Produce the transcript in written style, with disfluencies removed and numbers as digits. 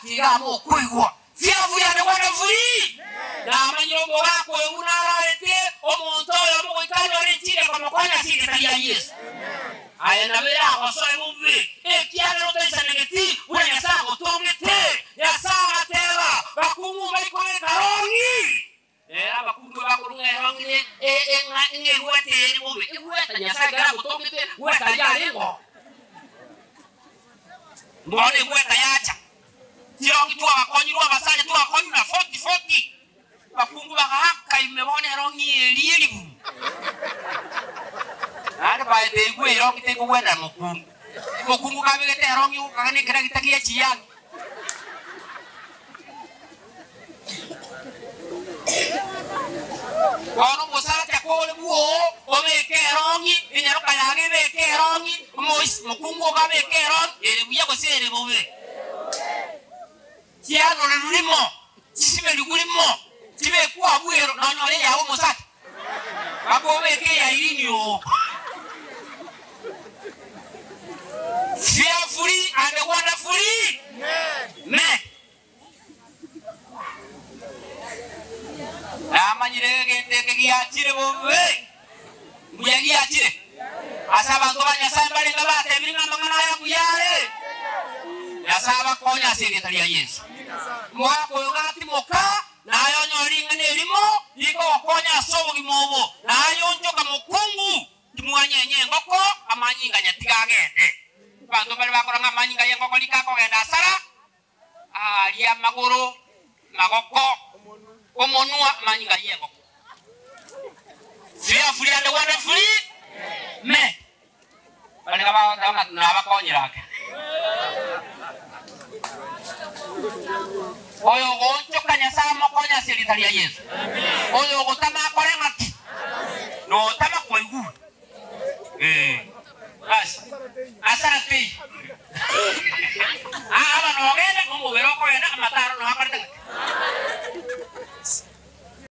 tiga mo kuigwa fearfully and wonderfully na manyongo wako unararete omuntu oyo mugikano ritire kwa makonya siritalia Yesu aya nabera akosoe mubi ekiana rotesa negati wanya sango tongete ya sanga tera bakumu baikore karongi abakundu bakurunga rongi nge wete mubi weta nyasa gara tongete weta ya lengo mbone weta yacha tiongi tu abakonyirwa basanya tu akonyuna 40 bakungu bakahaka imebone rongi elielibu Ada baik gue rongi teko wena mukungu kabege te rongi ukagane kira kitakia cian kono mosata kole buo omeke rongi inyaro kayage beke rongi mukungu kabeke rongi ele buya ko sere bobe ciano lulimo sisibe lugulimo tibe kwa buero nono le yawo mosata babo beke ya ilinyo fearfully and wonderfully amen amanyire gende giachire bobe giachire asaba ngobanya sambale ngabate biringa mangana ya kuyale yasaba konya sekretari ya Yesu mwako yogati moka nayo nyoringa nelimo iko konya sobo gimobo nayo njoka mukungu timwanye ngoko amanyinga nyatigagende bantu bali bakoranga amanyinga yengoko likako genda sara alia maguru magoko omonua amanyinga yengoko fearfully and wonderfully me bali kaba na bakonyirake oyo goncho kanya sama konya silitalia Yesu oyo gotama korenga